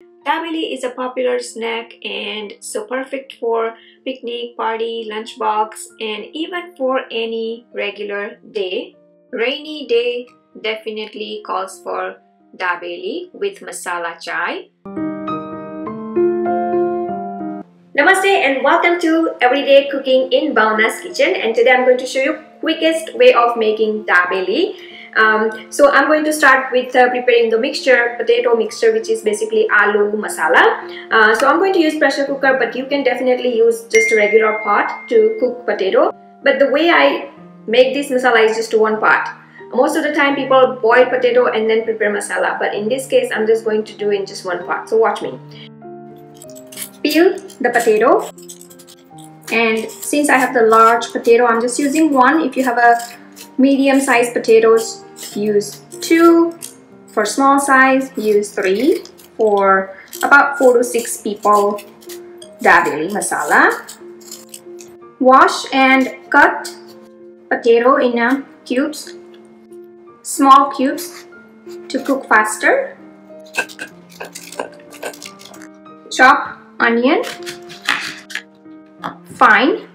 Dabeli is a popular snack and so perfect for picnic, party, lunchbox, and even for any regular day. Rainy day definitely calls for dabeli with masala chai. Namaste and welcome to Everyday Cooking in Bhavna's Kitchen, and today I'm going to show you quickest way of making dabeli. So I'm going to start with preparing the potato mixture, which is basically aloo masala. So I'm going to use pressure cooker, but you can definitely use just a regular pot to cook potato. But the way I make this masala is just one pot. Most of the time people boil potato and then prepare masala, but in this case I'm just going to do in just one pot. So watch me. Peel the potato, and since I have the large potato, I'm just using one. If you have a medium-sized potatoes, use 2. For small size, use 3. For about 4 to 6 people, dabeli masala. Wash and cut potato in cubes, small cubes to cook faster. Chop onion fine.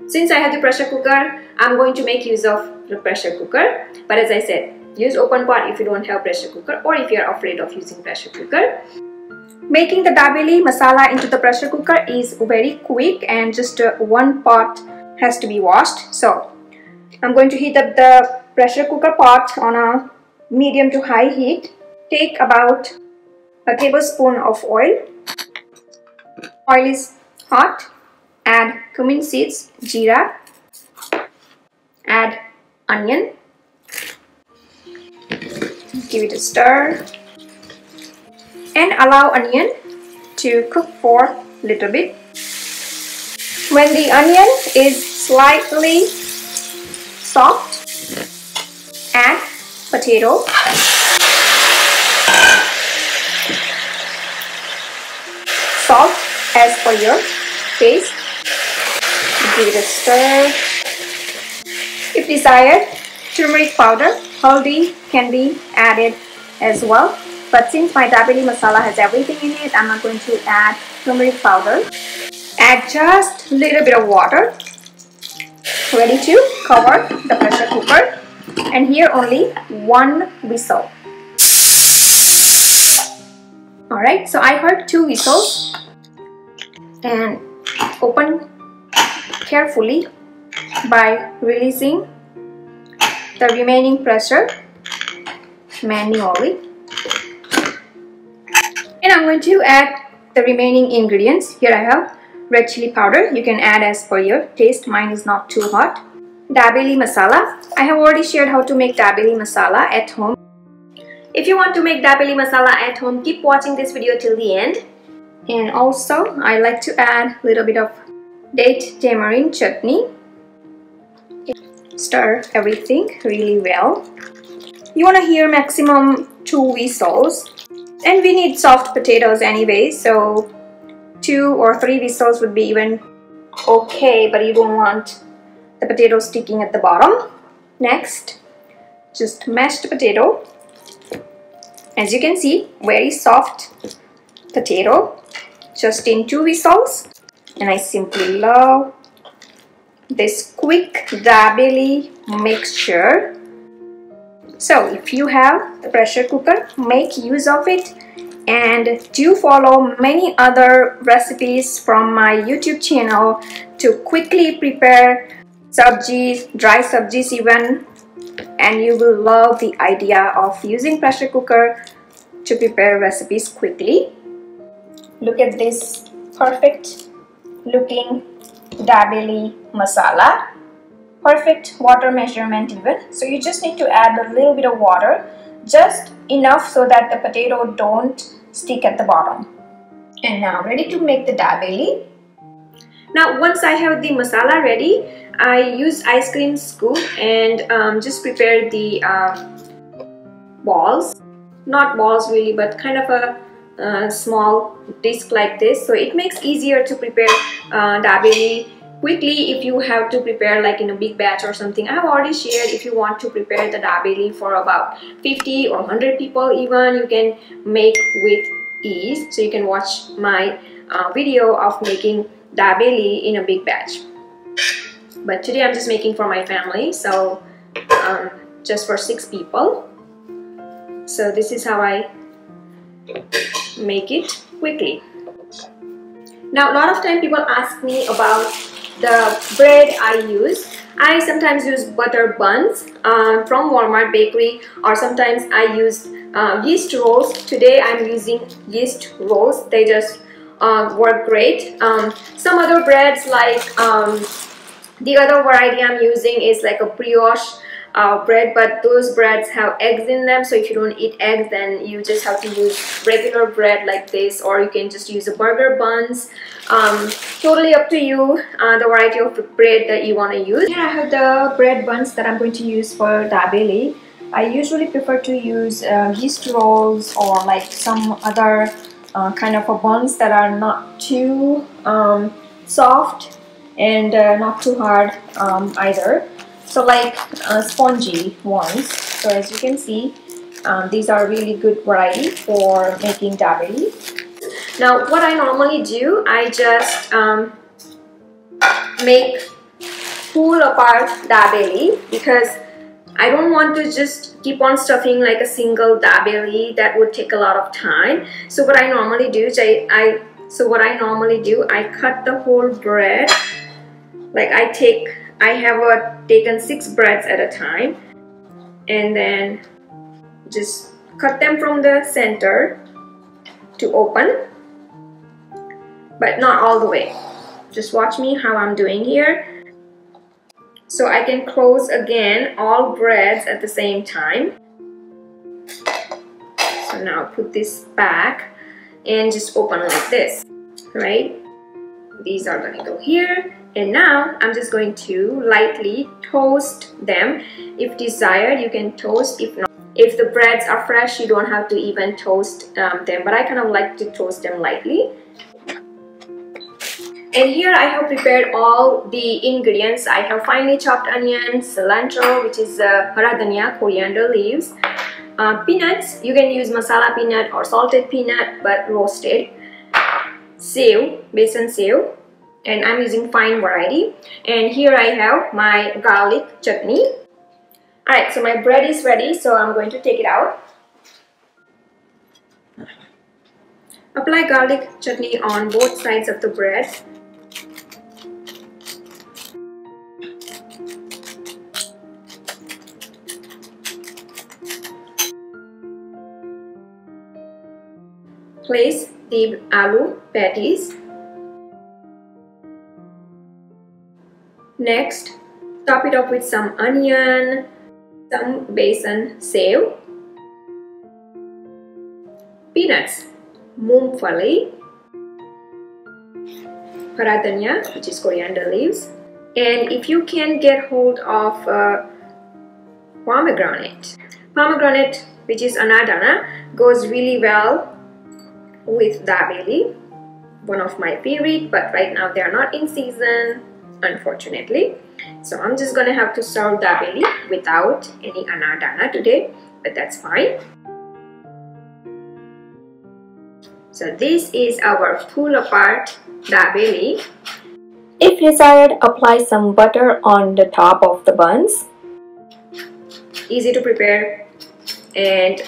Since I have the pressure cooker, I'm going to make use of the pressure cooker. But as I said, use open pot if you don't have pressure cooker or if you're afraid of using pressure cooker. Making the dabeli masala into the pressure cooker is very quick, and just one pot has to be washed. So I'm going to heat up the pressure cooker pot on a medium to high heat. Take about a tablespoon of oil. Oil is hot. Add cumin seeds, jeera. Add onion. Give it a stir. And allow onion to cook for a little bit. When the onion is slightly soft, add potato. Salt as per your taste. Give it a stir. If desired, turmeric powder, haldi can be added as well. But since my dabeli masala has everything in it, I'm not going to add turmeric powder. Add just a little bit of water. Ready to cover the pressure cooker. And here only 1 whistle. Alright, so I heard 2 whistles. And open carefully by releasing the remaining pressure manually. And I'm going to add the remaining ingredients. Here I have red chili powder. You can add as per your taste. Mine is not too hot. Dabeli masala. I have already shared how to make dabeli masala at home. If you want to make dabeli masala at home, keep watching this video till the end. And also, I like to add a little bit of date tamarind chutney. Stir everything really well. You want to hear maximum 2 whistles. And we need soft potatoes anyway, so 2 or 3 whistles would be even okay, but you don't want the potato sticking at the bottom. Next, just mashed potato. As you can see, very soft potato, just in 2 whistles. And I simply love this quick dabeli mixture. So if you have the pressure cooker, make use of it, and do follow many other recipes from my YouTube channel to quickly prepare sabjis, dry sabjis even, and you will love the idea of using pressure cooker to prepare recipes quickly. Look at this perfect looking dabeli masala. Perfect water measurement even. So you just need to add a little bit of water, just enough so that the potato don't stick at the bottom. And now ready to make the dabeli. Now once I have the masala ready, I use ice cream scoop and just prepare the balls. Not balls really, but kind of a small disc like this. So it makes easier to prepare dabeli quickly if you have to prepare like in a big batch or something. I have already shared if you want to prepare the dabeli for about 50 or 100 people even, you can make with ease. So you can watch my video of making dabeli in a big batch. But today I'm just making for my family, so just for 6 people. So this is how I make it quickly. Now a lot of time people ask me about the bread I use. I sometimes use butter buns from Walmart bakery, or sometimes I use yeast rolls. Today I'm using yeast rolls. They just work great. Some other breads like the other variety I'm using is like a brioche bread, but those breads have eggs in them, so if you don't eat eggs then you just have to use regular bread like this, or you can just use a burger buns. Totally up to you the variety of bread that you want to use. Here I have the bread buns that I'm going to use for dabeli. I usually prefer to use yeast rolls or like some other kind of buns that are not too soft and not too hard either. So like spongy ones. So as you can see, these are really good variety for making dabeli. Now what I normally do, I just make pull apart dabeli, because I don't want to just keep on stuffing like a single dabeli. That would take a lot of time. So what I normally do is I cut the whole bread. Like I have taken 6 breads at a time, and then just cut them from the center to open, but not all the way. Just watch me how I'm doing here. So I can close again all breads at the same time. So now put this back and just open like this, right? These are going to go here. And now I'm just going to lightly toast them. If desired, you can toast. If not, if the breads are fresh, you don't have to even toast them. But I kind of like to toast them lightly. And here I have prepared all the ingredients. I have finely chopped onions, cilantro, which is hara dhania, coriander leaves, peanuts. You can use masala peanut or salted peanut, but roasted. Sev, besan sev. And I'm using fine variety. And here I have my garlic chutney. Alright, so my bread is ready, so I'm going to take it out. Apply garlic chutney on both sides of the bread. Place the aloo patties. Next, top it up with some onion, some besan sev, peanuts, moongfali, hara dhania, which is coriander leaves, and if you can get hold of pomegranate. Pomegranate, which is anardana, goes really well with dabeli. One of my favorite, but right now they are not in season, unfortunately. So I'm just gonna have to serve dabeli without any anardana today, but that's fine. So this is our pull apart dabeli. If desired, apply some butter on the top of the buns. Easy to prepare and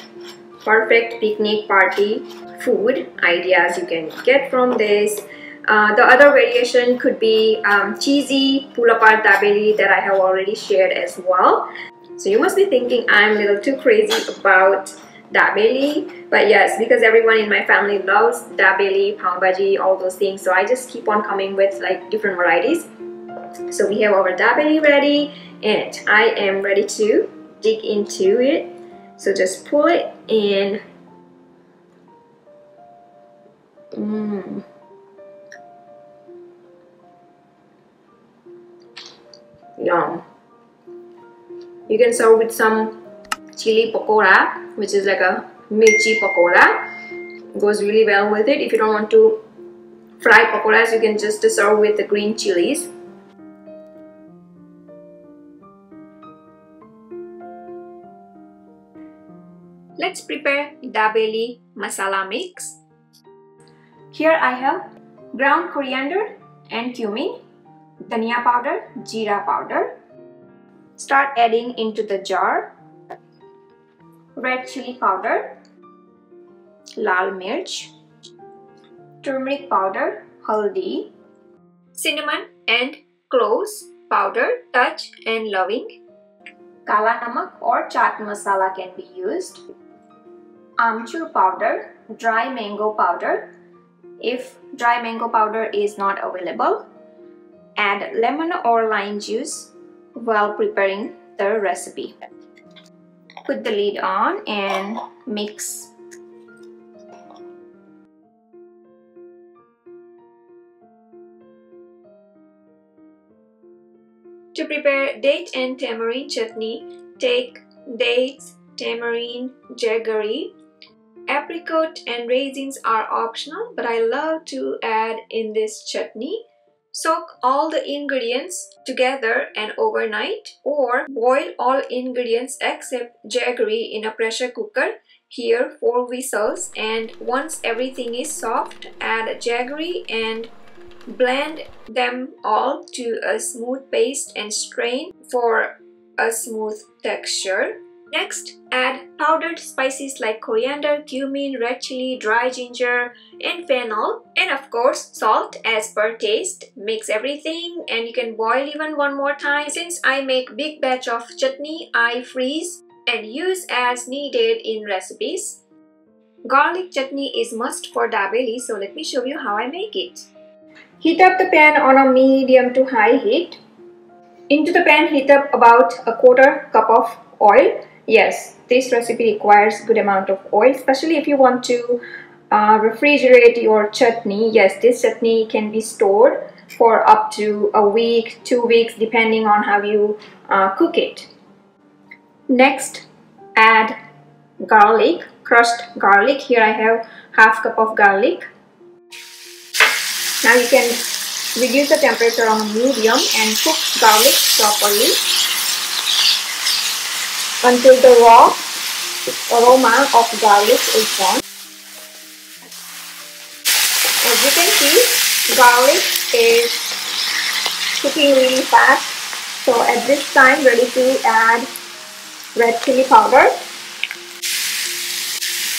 perfect picnic party food ideas you can get from this. The other variation could be cheesy pull apart dabeli that I have already shared as well. So you must be thinking I'm a little too crazy about dabeli, but yes, because everyone in my family loves dabeli, pav bhaji, all those things, so I just keep on coming with like different varieties. So we have our dabeli ready, and I am ready to dig into it. So just pull it and yum. You can serve with some chili pakora, which is like a mirchi pakora. Goes really well with it. If you don't want to fry pakoras, you can just serve with the green chilies. Let's prepare dabeli masala mix. Here I have ground coriander and cumin, dhania powder, jeera powder. Start adding into the jar red chili powder, lal mirch, turmeric powder, haldi, cinnamon and cloves powder, touch and loving. Kala namak or chaat masala can be used. Amchur powder, dry mango powder. If dry mango powder is not available, add lemon or lime juice while preparing the recipe. Put the lid on and mix. To prepare date and tamarind chutney, take dates, tamarind, jaggery. Apricot and raisins are optional, but I love to add in this chutney. Soak all the ingredients together and overnight, or boil all ingredients except jaggery in a pressure cooker. Here 4 whistles, and once everything is soft, add jaggery and blend them all to a smooth paste and strain for a smooth texture. Next, add powdered spices like coriander, cumin, red chili, dry ginger, and fennel, and of course salt as per taste. Mix everything and you can boil even one more time. Since I make big batch of chutney, I freeze and use as needed in recipes. Garlic chutney is must for dabeli, so let me show you how I make it. Heat up the pan on a medium to high heat. Into the pan, heat up about a 1/4 cup of oil. Yes, this recipe requires good amount of oil, especially if you want to refrigerate your chutney. Yes, this chutney can be stored for up to a week, 2 weeks, depending on how you cook it. Next, add garlic, crushed garlic. Here I have 1/2 cup of garlic. Now you can reduce the temperature on medium and cook garlic properly until the raw aroma of garlic is gone. As you can see, garlic is cooking really fast. So at this time, ready to add red chili powder,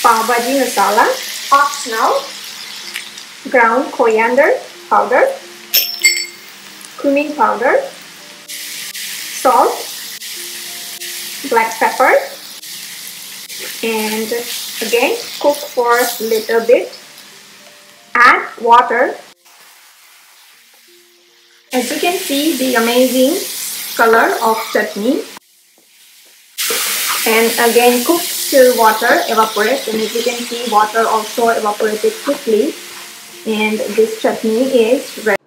pav bhaji masala, optional, ground coriander powder, cumin powder, salt, black pepper, and again cook for a little bit. Add water. As you can see, the amazing color of chutney, and again cook till water evaporates, and as you can see, water also evaporated quickly, and this chutney is ready.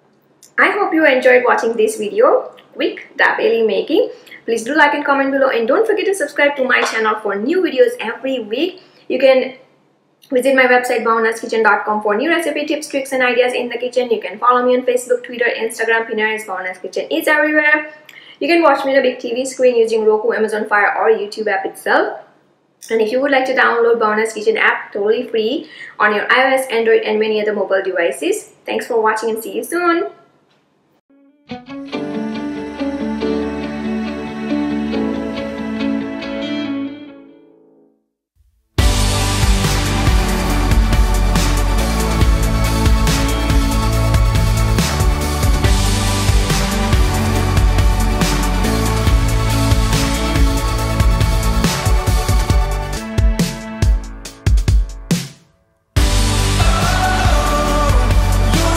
I hope you enjoyed watching this video, quick dabeli making. Please do like and comment below, and don't forget to subscribe to my channel for new videos every week. You can visit my website bhavanaskitchen.com for new recipe tips, tricks and ideas in the kitchen. You can follow me on Facebook, Twitter, Instagram. Pinterest, Bhavana's Kitchen is everywhere. You can watch me on a big TV screen using Roku, Amazon Fire or YouTube app itself. And if you would like to download Bhavana's Kitchen app totally free on your iOS, Android and many other mobile devices. Thanks for watching and see you soon.